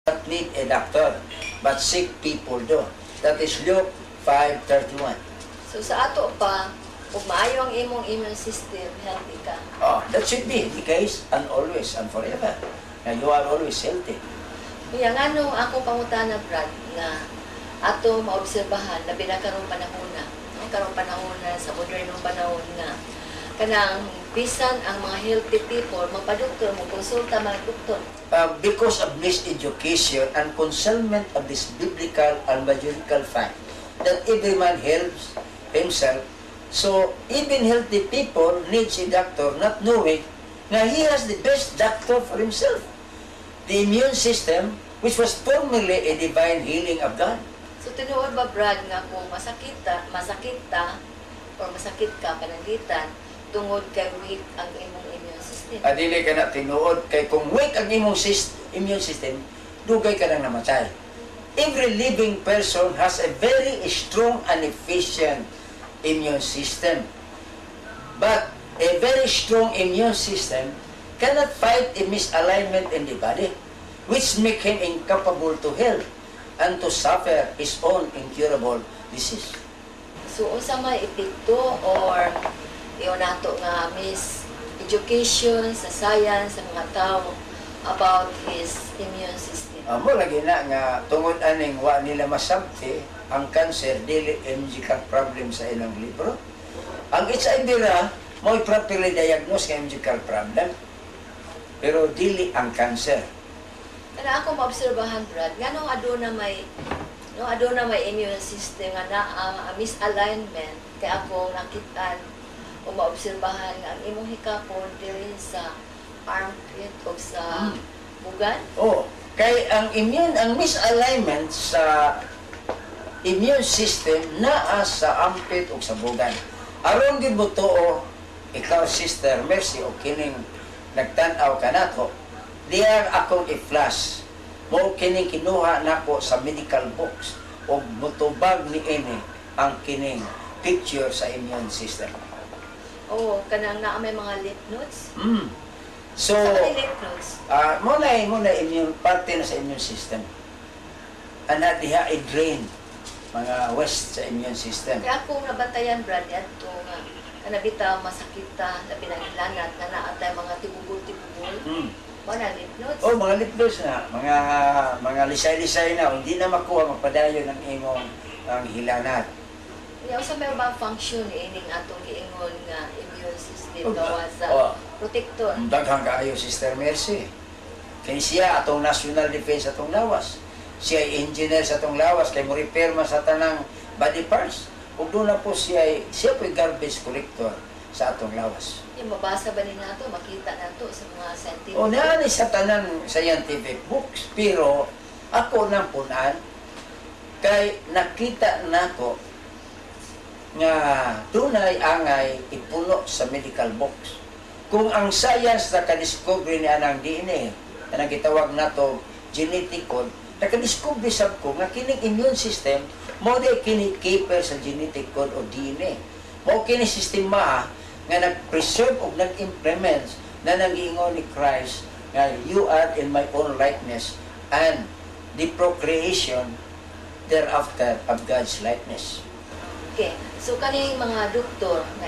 not need a doctor, but sick people do. That is Luke 5:31. So sa ato pa, kung maayo ang imong immune system, healthy ka. Oh, that should be the case, and always and forever. And you are always healthy. Kaya nga nung ako pangutana, Brad, na ato maobserbahan na binakarong panahon na, karong panahon na sa modernong panahon na kanang bisan ang mga healthy people magpa-doktor, magkonsulta mga doktor. Because of miseducation and concealment of this biblical and biological fact that every man helps himself, so even healthy people needs a doctor, not knowing na he has the best doctor for himself. The immune system, which was formerly a divine healing of God. So tinuod ba, Brad, nga kung masakit ka or masakit ka pananglitan tungod kay weak ang imong immune system? Adili ka na tinuod kay kung weak ang imong immune system, dugay ka nang namatay. Every living person has a very strong and efficient immune system. But a very strong immune system cannot fight a misalignment in the body, which make him incapable to heal and to suffer his own incurable disease. So, unsa may epekto or iyon nato nga miseducation sa science sa mga tao about his immune system? Mo lagi na nga tungod aning wa nila masabti ang cancer dili MGK problem sa ilang libro. Ang HIV ra mo properly diagnose nga MGK problem, pero dili ang cancer. Kana ako maobserbahan, Brad, nga nung aduna may immune system nga na misalignment kay ako nakitaan o maobserbahan nga ang imong hikapon diri sa armpit o sa bugan. Oh, kay ang misalignment sa immune system naa sa armpit o sa bugan. Aron gid mo tuo, ikaw Sister Mercy o kining nagtan-aw kanato, diyan akong i-flash mo kining kinuha nako sa medical books o mutubag ni ini ang kining picture sa immune system. Oh, kanang naa may mga lymph nodes. So, sa lymph nodes. muna immune parte na sa immune system. Ana diha i-drain mga waste sa immune system. Kaya akong nabantayan, Brad, ato nga kanabita masakit ta labi nang ilanat nga naa tay mga tibugol-tibugol. Mga lymph nodes. Oh, mga lymph nodes na, mga lisay-lisay na, hindi na makuha, magpadayon ng imong ang hilanat. Kaya sa may ba function ining atong giingon nga immune system gawa sa protector. Daghang kaayo Sister Mercy. Kaya siya atong national defense atong lawas. Siya ay engineer sa atong lawas, kay mo repair man sa tanang body parts. Ug doon na po siya po garbage collector sa atong lawas. Yung mabasa ba nila ito, makita na ito sa mga scientific o naani sa tanan scientific books, pero ako nang punan kay nakita nako nga tunay angay ipuno sa medical books. Kung ang science nakadiscover ni anang DNA na gitawag nato genetic code, nakadiscover sab ko nga kining immune system mo di kini keeper sa genetic code o DNA. Mo kini sistema nga nag-preserve o nag-implement na nag-iingon ni Christ nga you are in my own likeness and the procreation thereafter of God's likeness. Okay, so kaning mga doktor na